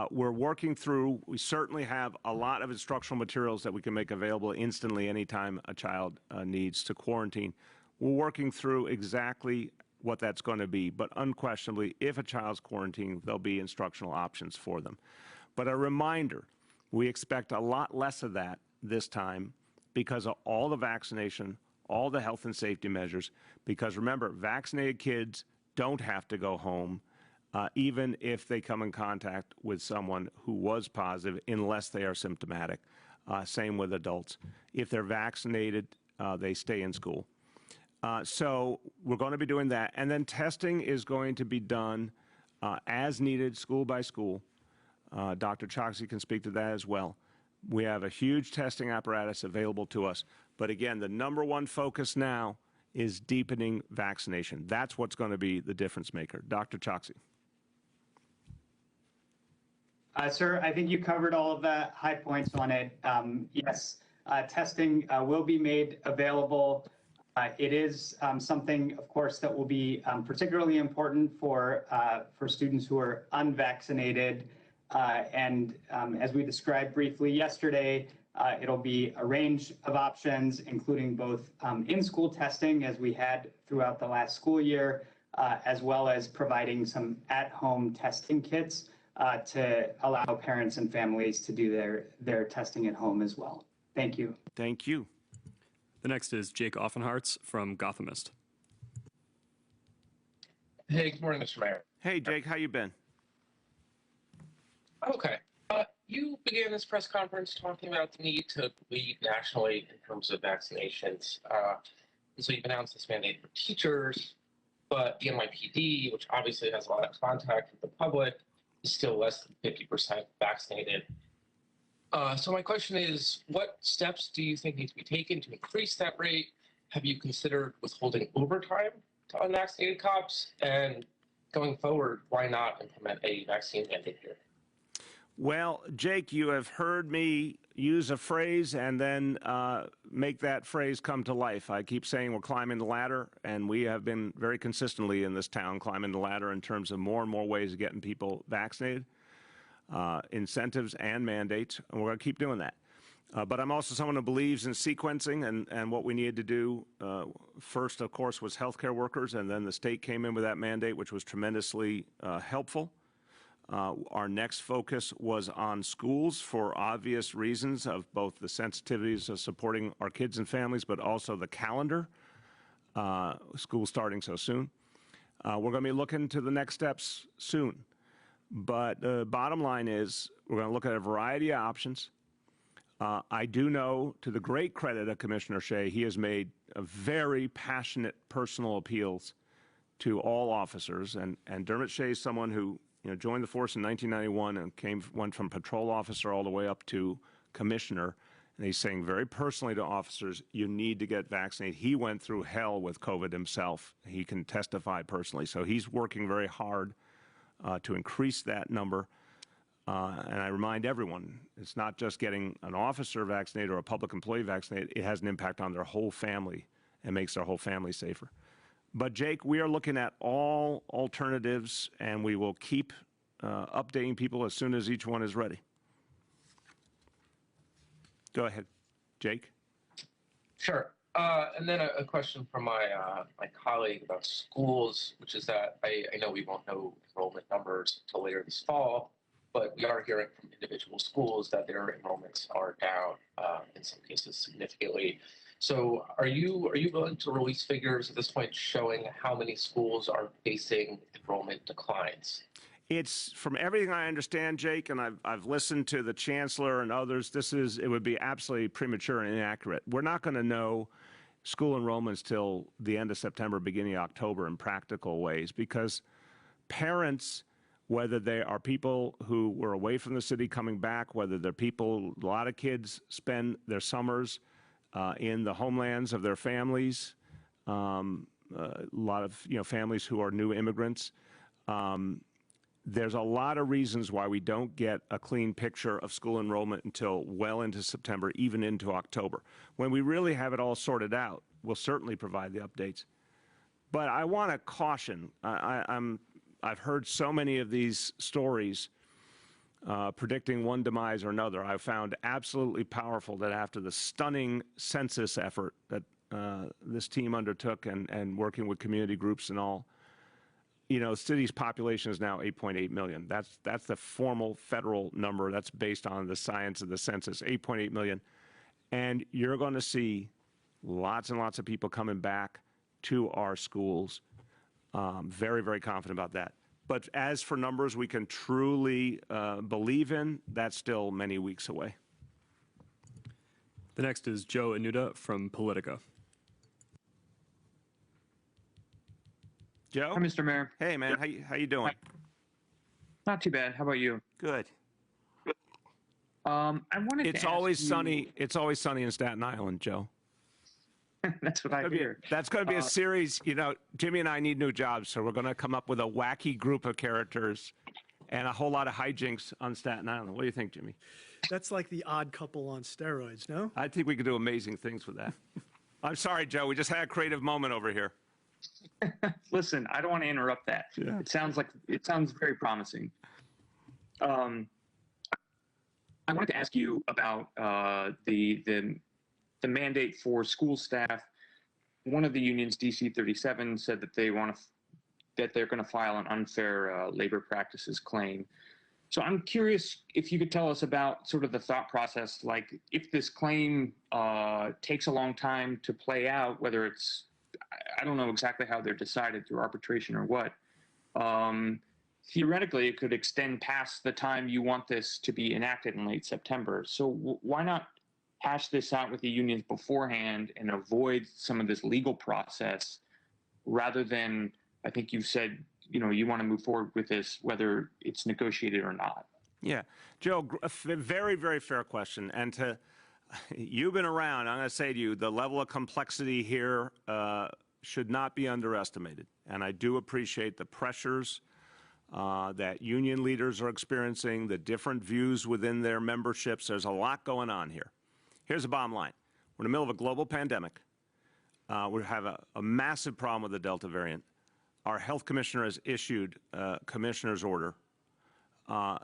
We're working through, we certainly have a lot of instructional materials that we can make available instantly anytime a child needs to quarantine. We're working through exactly what that's going to be, but unquestionably, if a child's quarantined, there'll be instructional options for them. But a reminder, we expect a lot less of that this time because of all the vaccination, all the health and safety measures, because remember, vaccinated kids don't have to go home even if they come in contact with someone who was positive, unless they are symptomatic. Same with adults. If they're vaccinated, they stay in school. So we're going to be doing that. And then testing is going to be done as needed, school by school. Dr. Choksi can speak to that as well. We have a huge testing apparatus available to us. But again, the number one focus now is deepening vaccination. That's what's going to be the difference maker. Dr. Choksi. Sir, I think you covered all of the high points on it. Yes, testing will be made available. It is something, of course, that will be particularly important for students who are unvaccinated. And as we described briefly yesterday, it'll be a range of options, including both in-school testing, as we had throughout the last school year, as well as providing some at-home testing kits to allow parents and families to do their testing at home as well. Thank you. Thank you. The next is Jake Offenhartz from Gothamist. Hey, good morning, Mr. Mayor. Hey, Jake, how you been? Okay. You began this press conference talking about the need to lead nationally in terms of vaccinations. And so you've announced this mandate for teachers, but the NYPD, which obviously has a lot of contact with the public, is still less than 50% vaccinated. So my question is, what steps do you think need to be taken to increase that rate? Have you considered withholding overtime to unvaccinated cops? And going forward, why not implement a vaccine mandate here? Well, Jake, you have heard me use a phrase and then make that phrase come to life. I keep saying we're climbing the ladder, and we have been very consistently in this town climbing the ladder in terms of more and more ways of getting people vaccinated, incentives and mandates, and we're going to keep doing that. But I'm also someone who believes in sequencing, and what we needed to do first, of course, was healthcare workers, and then the state came in with that mandate, which was tremendously helpful. Our next focus was on schools for obvious reasons of both the sensitivities of supporting our kids and families, but also the calendar, school starting so soon. We're going to be looking to the next steps soon. But the bottom line is we're going to look at a variety of options. I do know, to the great credit of Commissioner Shea, he has made a very passionate personal appeals to all officers. And Dermot Shea is someone who joined the force in 1991 and went from patrol officer all the way up to commissioner. And he's saying very personally to officers, you need to get vaccinated. He went through hell with COVID himself. He can testify personally. So he's working very hard to increase that number. And I remind everyone, it's not just getting an officer vaccinated or a public employee vaccinated. It has an impact on their whole family and makes their whole family safer. But Jake, we are looking at all alternatives, and we will keep updating people as soon as each one is ready. Go ahead, Jake. Sure. And then a question from my colleague about schools, which is that I know we won't know enrollment numbers until later this fall, but we are hearing from individual schools that their enrollments are down in some cases significantly. So are you willing to release figures at this point showing how many schools are facing enrollment declines? It's, from everything I understand, Jake, and I've listened to the chancellor and others, it would be absolutely premature and inaccurate. We're not going to know school enrollments till the end of September, beginning of October in practical ways, because parents, whether they are people who were away from the city coming back, whether they're people, a lot of kids spend their summers in the homelands of their families, a lot of families who are new immigrants. There's a lot of reasons why we don't get a clean picture of school enrollment until well into September, even into October. When we really have it all sorted out, we'll certainly provide the updates. But I want to caution, I've heard so many of these stories predicting one demise or another. I found absolutely powerful that after the stunning census effort that this team undertook and working with community groups and all, the city's population is now 8.8 million. That's the formal federal number. That's based on the science of the census, 8.8 million. And you're going to see lots and lots of people coming back to our schools. Very, very confident about that. But as for numbers we can truly believe in, that's still many weeks away. The next is Joe Anuda from Politica. Joe? Hi, Mr. Mayor. Hey, man. How you doing? Not too bad. How about you? Good. I wanted It's to ask always you- sunny. It's always sunny in Staten Island, Joe. That's what I hear. That's going to be a series. Jimmy and I need new jobs, so we're going to come up with a wacky group of characters and a whole lot of hijinks on Staten Island. What do you think, Jimmy? That's like the Odd Couple on steroids, no? I think we could do amazing things with that. I'm sorry, Joe. We just had a creative moment over here. Listen, I don't want to interrupt that. Yeah. It sounds very promising. I wanted to ask you about the mandate for school staff. One of the unions, DC 37, said that they're going to file an unfair labor practices claim. So I'm curious if you could tell us about sort of the thought process, like if this claim takes a long time to play out, whether it's, I don't know exactly how they're decided through arbitration or what. Theoretically, it could extend past the time you want this to be enacted in late September. So why not hash this out with the unions beforehand and avoid some of this legal process rather than, I think you've said, you want to move forward with this, whether it's negotiated or not? Yeah. Joe, a very, very fair question. And you've been around. I'm going to say to you, the level of complexity here should not be underestimated. And I do appreciate the pressures that union leaders are experiencing, the different views within their memberships. There's a lot going on here. Here's the bottom line. We're in the middle of a global pandemic. We have a massive problem with the Delta variant. Our health commissioner has issued a commissioner's order.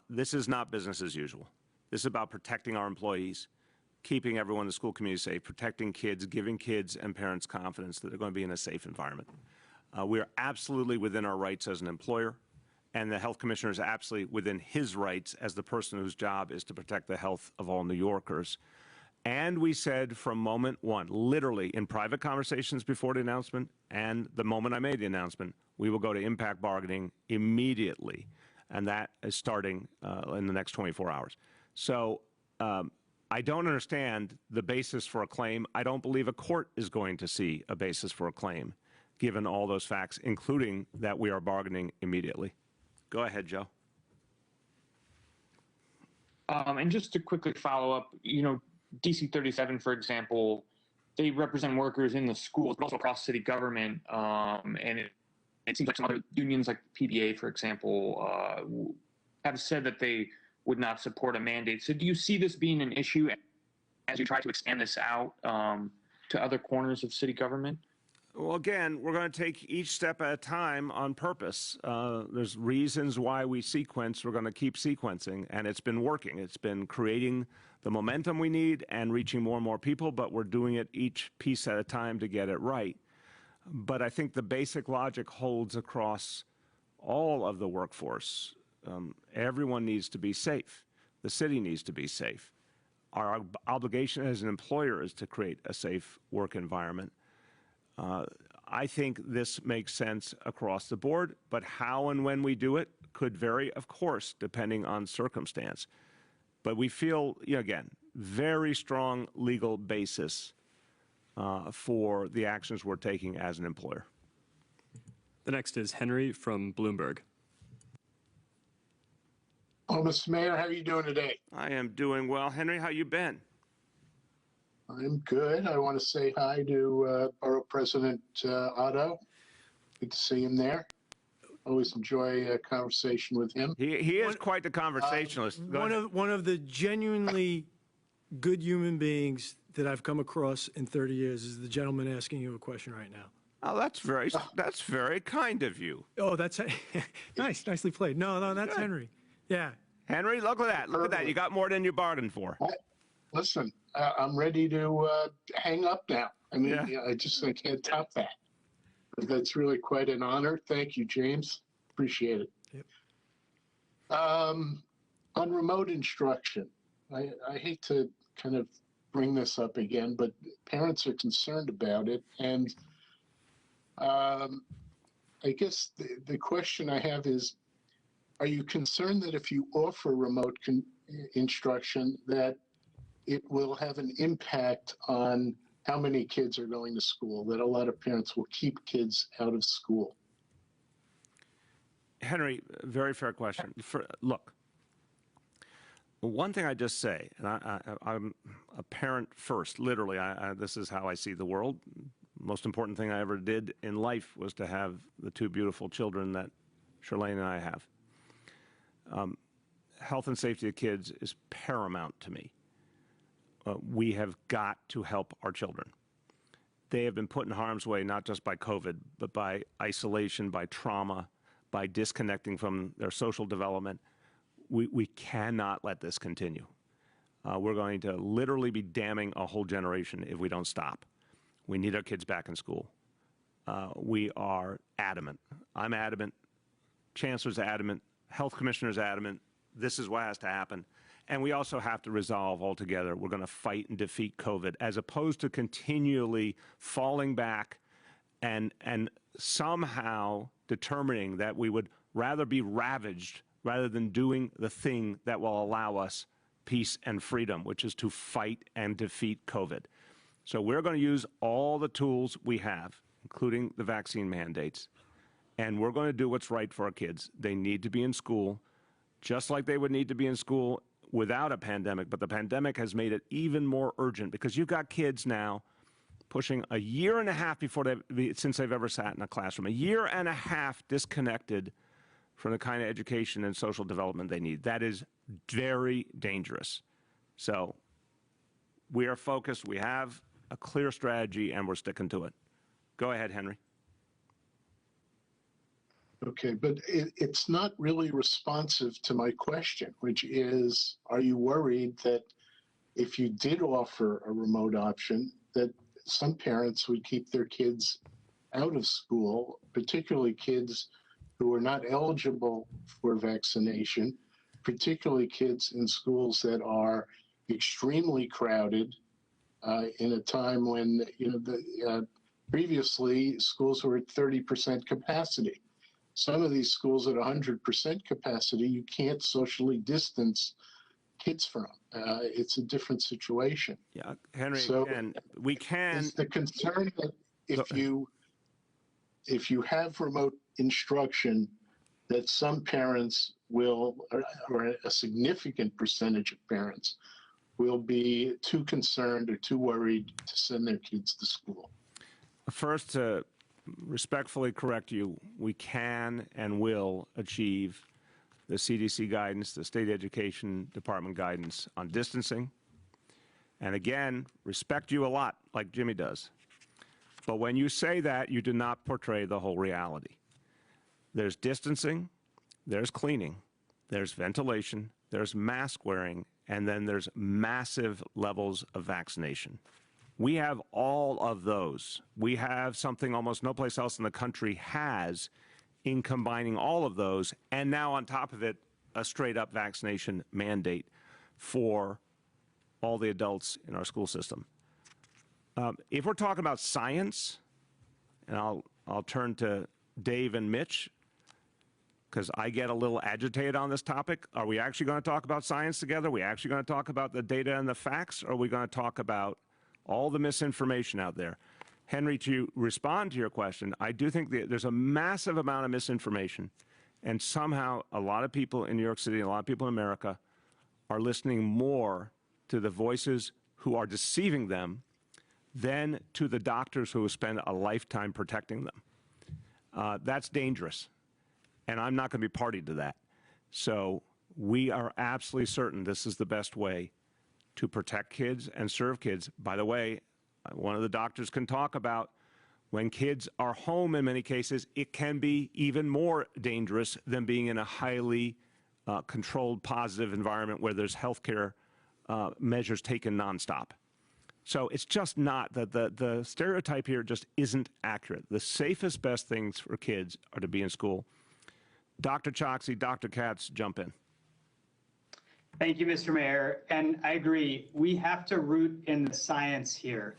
This is not business as usual. This is about protecting our employees, keeping everyone in the school community safe, protecting kids, giving kids and parents confidence that they're going to be in a safe environment. We are absolutely within our rights as an employer, and the health commissioner is absolutely within his rights as the person whose job is to protect the health of all New Yorkers. And we said from moment one, literally in private conversations before the announcement and the moment I made the announcement, we will go to impact bargaining immediately. And that is starting in the next 24 hours. So I don't understand the basis for a claim. I don't believe a court is going to see a basis for a claim, given all those facts, including that we are bargaining immediately. Go ahead, Joe. And just to quickly follow up, DC 37, for example, they represent workers in the schools, but also across city government. And it seems like some other unions, like PBA, for example, have said that they would not support a mandate. So do you see this being an issue as you try to expand this out to other corners of city government? Well, again, we're going to take each step at a time on purpose. There's reasons why we sequence. We're going to keep sequencing, and it's been working. It's been creating the momentum we need and reaching more and more people, but we're doing it each piece at a time to get it right. But I think the basic logic holds across all of the workforce. Everyone needs to be safe. The city needs to be safe. Our obligation as an employer is to create a safe work environment. I think this makes sense across the board, but how and when we do it could vary, of course, depending on circumstance. But we feel, again, very strong legal basis for the actions we're taking as an employer. The next is Henry from Bloomberg. Oh, Mr. Mayor, how are you doing today? I am doing well. Henry, how you been? I'm good. I want to say hi to Borough President Otto. Good to see him there. Always enjoy a conversation with him. He is quite the conversationalist. One of the genuinely good human beings that I've come across in 30 years is the gentleman asking you a question right now. Oh, that's very kind of you. Oh, that's nicely played. No, that's good. Henry. Yeah. Henry, look at that. Look at that. You got more than you bargained for. Listen, I'm ready to hang up now. I mean, I can't top that. But that's really quite an honor. Thank you, James. Appreciate it. Yep. On remote instruction, I hate to kind of bring this up again, but parents are concerned about it. And I guess the question I have is, are you concerned that if you offer remote instruction that it will have an impact on how many kids are going to school, that a lot of parents will keep kids out of school? Henry, very fair question. Look, one thing I just say, and I'm a parent first, literally, this is how I see the world. Most important thing I ever did in life was to have the two beautiful children that Charlene and I have. Health and safety of kids is paramount to me. We have got to help our children. They have been put in harm's way, not just by COVID, but by isolation, by trauma, by disconnecting from their social development. We cannot let this continue. We're going to literally be damning a whole generation if we don't stop. We need our kids back in school. We are adamant. I'm adamant. Chancellor's adamant. Health Commissioner's adamant. This is what has to happen. And we also have to resolve altogether. We're going to fight and defeat COVID, as opposed to continually falling back and somehow determining that we would rather be ravaged rather than doing the thing that will allow us peace and freedom, which is to fight and defeat COVID. So we're going to use all the tools we have, including the vaccine mandates, and we're going to do what's right for our kids. They need to be in school, just like they would need to be in school without a pandemic, but the pandemic has made it even more urgent because you've got kids now pushing a year and a half since they've ever sat in a classroom, a year and a half disconnected from the kind of education and social development they need. That is very dangerous. So we are focused, we have a clear strategy, and we're sticking to it. Go ahead, Henry. Okay, but it's not really responsive to my question, which is, are you worried that if you did offer a remote option, that some parents would keep their kids out of school, particularly kids who are not eligible for vaccination, particularly kids in schools that are extremely crowded in a time when, previously schools were at 30% capacity. Some of these schools at 100% capacity, you can't socially distance kids from. It's a different situation. Yeah, Henry, so again, we can. Is the concern that if you have remote instruction, that some parents will, or a significant percentage of parents, will be too concerned or too worried to send their kids to school? First, to respectfully correct you, we can and will achieve the CDC guidance, the State Education Department guidance on distancing. And again, respect you a lot, like Jimmy does. But when you say that, you do not portray the whole reality. There's distancing, there's cleaning, there's ventilation, there's mask wearing, and then there's massive levels of vaccination. We have all of those. We have something almost no place else in the country has in combining all of those, and now on top of it, a straight-up vaccination mandate for all the adults in our school system. If we're talking about science, and I'll turn to Dave and Mitch, because I get a little agitated on this topic. Are we actually going to talk about science together? Are we actually going to talk about the data and the facts? Or are we going to talk about all the misinformation out there? Henry, to respond to your question, I do think that there's a massive amount of misinformation, and somehow a lot of people in New York City, a lot of people in America are listening more to the voices who are deceiving them than to the doctors who have spent a lifetime protecting them. That's dangerous, and I'm not going to be party to that. So we are absolutely certain this is the best way to protect kids and serve kids. By the way, one of the doctors can talk about when kids are home in many cases, it can be even more dangerous than being in a highly controlled, positive environment where there's healthcare measures taken nonstop. So it's just not, the stereotype here just isn't accurate. The safest, best things for kids are to be in school. Dr. Choksi, Dr. Katz, jump in. Thank you, Mr. Mayor. And I agree, we have to root in the science here.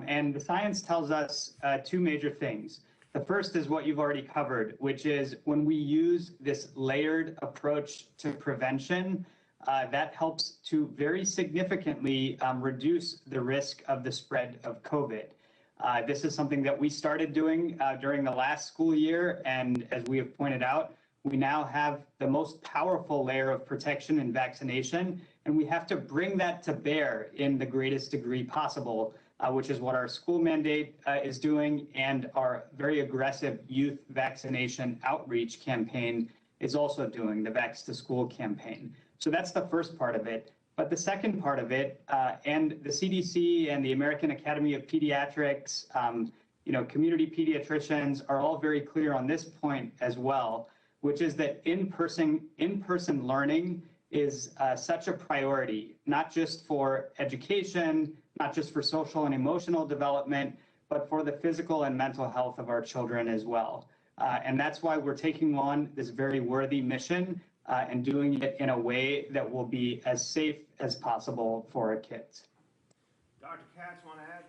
And the science tells us two major things. The first is what you've already covered, which is when we use this layered approach to prevention, that helps to very significantly reduce the risk of the spread of COVID. This is something that we started doing during the last school year, and as we have pointed out, we now have the most powerful layer of protection in vaccination, and we have to bring that to bear in the greatest degree possible, which is what our school mandate is doing, and our very aggressive youth vaccination outreach campaign is also doing, the Vax to School campaign. So that's the first part of it. But the second part of it, and the CDC and the American Academy of Pediatrics, community pediatricians are all very clear on this point as well, which is that in-person learning is such a priority, not just for education, not just for social and emotional development, but for the physical and mental health of our children as well. And that's why we're taking on this very worthy mission and doing it in a way that will be as safe as possible for our kids. Dr. Katz, want to add?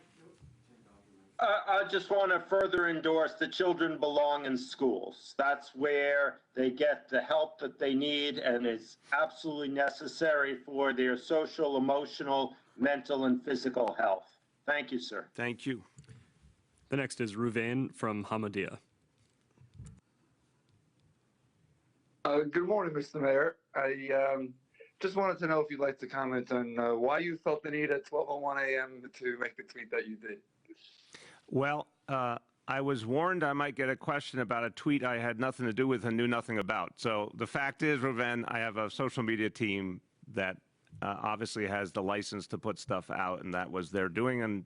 I just want to further endorse the children belong in schools. That's where they get the help that they need and is absolutely necessary for their social, emotional, mental, and physical health. Thank you, sir. Thank you. The next is Ruvain from Hamadia. Good morning, Mr. Mayor. I just wanted to know if you'd like to comment on why you felt the need at 12:01 a.m. to make the tweet that you did. Well, I was warned I might get a question about a tweet I had nothing to do with and knew nothing about. So the fact is, Ruvain, I have a social media team that obviously has the license to put stuff out, and that was their doing, and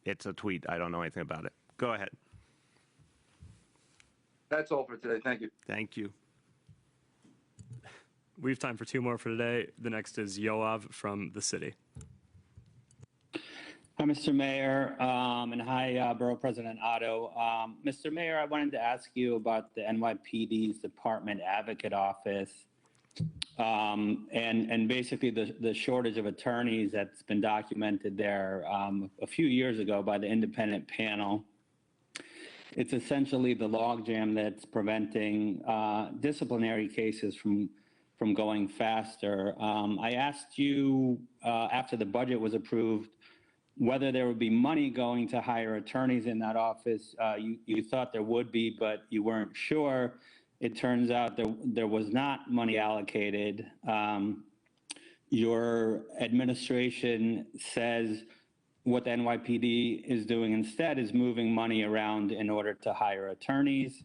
it's a tweet. I don't know anything about it. Go ahead. That's all for today. Thank you. Thank you. We have time for two more for today. The next is Yoav from the city. Hi, Mr. Mayor, and hi, Borough President Otto. Mr. Mayor, I wanted to ask you about the NYPD's Department Advocate Office and basically the shortage of attorneys that's been documented there a few years ago by the independent panel. It's essentially the logjam that's preventing disciplinary cases from going faster. I asked you after the budget was approved whether there would be money going to hire attorneys in that office. You thought there would be, but you weren't sure. it turns out there was not money allocated. Your administration says what the NYPD is doing instead is moving money around in order to hire attorneys.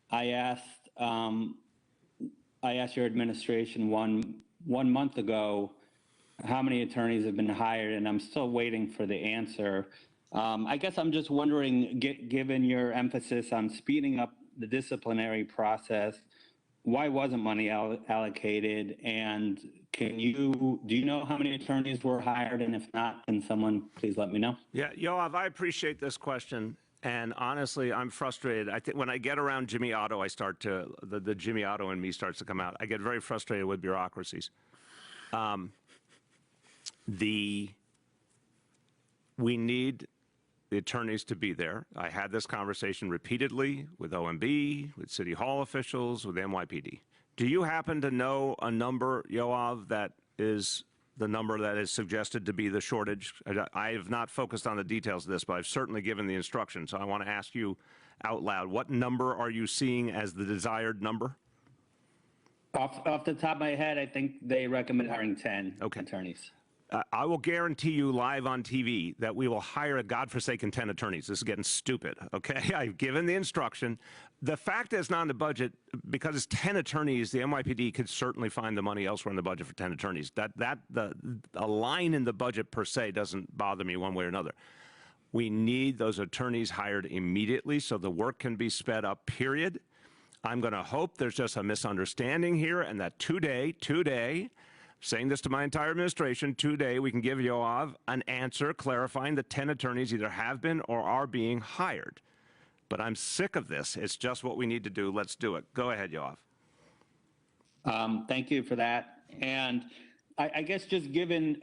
I asked your administration one month ago how many attorneys have been hired, and I'm still waiting for the answer. I guess I'm just wondering, given your emphasis on speeding up the disciplinary process, why wasn't money allocated? And do you know how many attorneys were hired? And if not, can someone please let me know? Yeah, Yoav, I appreciate this question. And honestly, I'm frustrated. I think when I get around Jimmy Otto, the Jimmy Otto in me starts to come out. I get very frustrated with bureaucracies. We need the attorneys to be there. I had this conversation repeatedly with OMB, with City Hall officials, with NYPD. Do you happen to know a number, Yoav, that is the number that is suggested to be the shortage? I have not focused on the details of this, but I've certainly given the instructions. So I want to ask you out loud, what number are you seeing as the desired number? Off the top of my head, I think they recommend hiring 10 attorneys. I will guarantee you live on TV that we will hire a godforsaken 10 attorneys. This is getting stupid, okay? I've given the instruction. The fact that it's not in the budget, because it's 10 attorneys, the NYPD could certainly find the money elsewhere in the budget for 10 attorneys. A line in the budget per se doesn't bother me one way or another. We need those attorneys hired immediately so the work can be sped up, period. I'm going to hope there's just a misunderstanding here and that today, saying this to my entire administration, today we can give Yoav an answer clarifying that 10 attorneys either have been or are being hired. But I'm sick of this. It's just what we need to do. Let's do it. Go ahead, Yoav. Thank you for that. And I guess just given,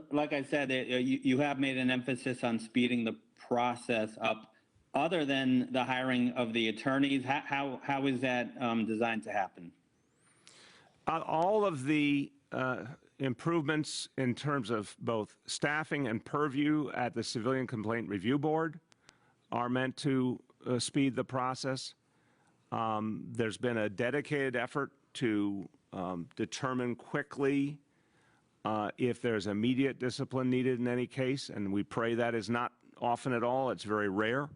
like I said, you have made an emphasis on speeding the process up. Other than the hiring of the attorneys, how is that designed to happen? All of the improvements in terms of both staffing and purview at the Civilian Complaint Review Board are meant to speed the process. There's been a dedicated effort to determine quickly if there's immediate discipline needed in any case, and we pray that is not often at all. It's very rare.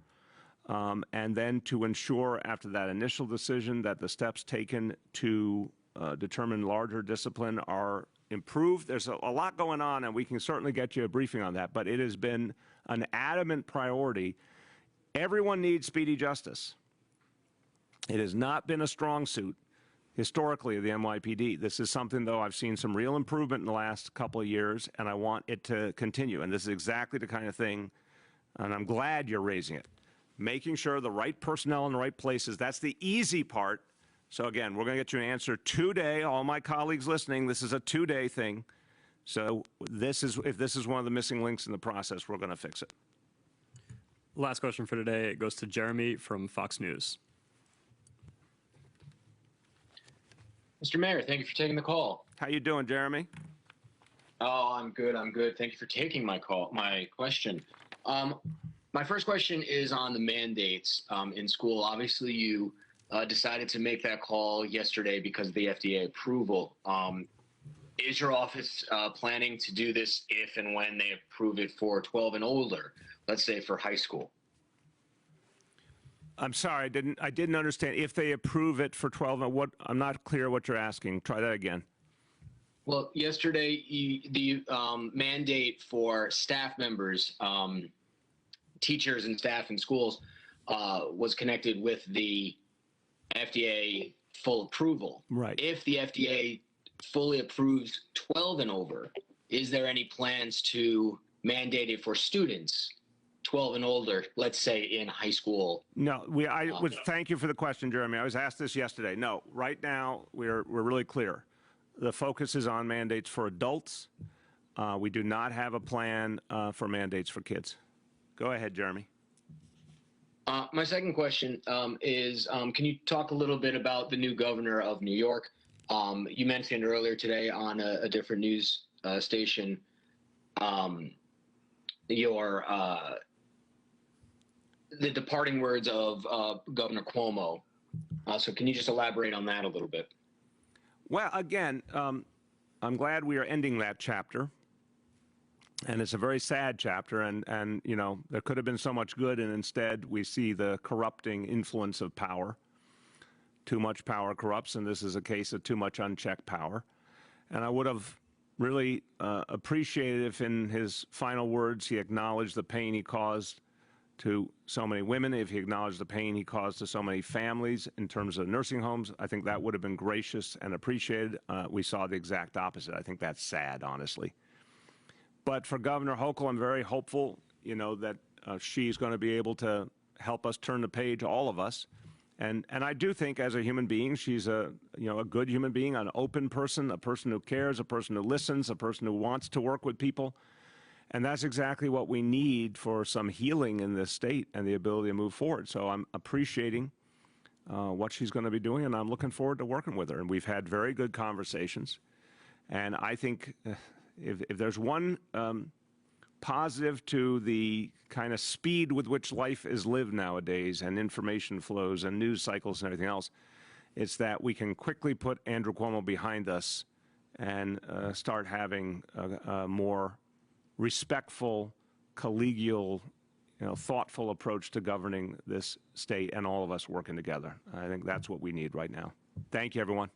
And then to ensure after that initial decision that the steps taken to determine larger discipline are improved. There's a lot going on, and we can certainly get you a briefing on that, but it has been an adamant priority. Everyone needs speedy justice. It has not been a strong suit historically of the NYPD. This is something, though, I've seen some real improvement in the last couple of years, and I want it to continue. And this is exactly the kind of thing, and I'm glad you're raising it. Making sure the right personnel in the right places, that's the easy part. So again, we're going to get you an answer today. All my colleagues listening, this is a two-day thing. So if this is one of the missing links in the process, we're going to fix it. Last question for today. It goes to Jeremy from Fox News. Mr. Mayor, thank you for taking the call. How you doing, Jeremy? Oh, I'm good. I'm good. Thank you for taking my question. My first question is on the mandates in school. Obviously, you decided to make that call yesterday because of the FDA approval. Is your office planning to do this if and when they approve it for 12 and older, let's say for high school? I'm sorry, I didn't understand. If they approve it for 12, I'm not clear what you're asking. Try that again. Well, yesterday, the mandate for staff members, teachers and staff in schools, was connected with the FDA full approval. Right. If the FDA fully approves 12 and over, is there any plans to mandate it for students 12 and older, let's say in high school? No, thank you for the question, Jeremy. I was asked this yesterday. No, right now we're really clear. The focus is on mandates for adults. We do not have a plan for mandates for kids. Go ahead, Jeremy. My second question is, can you talk a little bit about the new governor of New York? You mentioned earlier today on a different news station the departing words of Governor Cuomo So can you just elaborate on that a little bit? Well, again, I'm glad we are ending that chapter. And it's a very sad chapter, and you know, there could have been so much good, and instead we see the corrupting influence of power. Too much power corrupts, and this is a case of too much unchecked power. And I would have really appreciated if in his final words he acknowledged the pain he caused to so many women, if he acknowledged the pain he caused to so many families in terms of nursing homes. I think that would have been gracious and appreciated. We saw the exact opposite. I think that's sad, honestly. But for Governor Hochul, I'm very hopeful, you know, that she's going to be able to help us turn the page, all of us. And I do think, as a human being, she's a good human being, an open person, a person who cares, a person who listens, a person who wants to work with people. And that's exactly what we need for some healing in this state and the ability to move forward. So I'm appreciating what she's going to be doing, and I'm looking forward to working with her. And we've had very good conversations. And I think if there's one positive to the kind of speed with which life is lived nowadays, and information flows and news cycles and everything else, it's that we can quickly put Andrew Cuomo behind us and start having a more respectful, collegial, thoughtful approach to governing this state, and all of us working together. I think that's what we need right now. Thank you, everyone.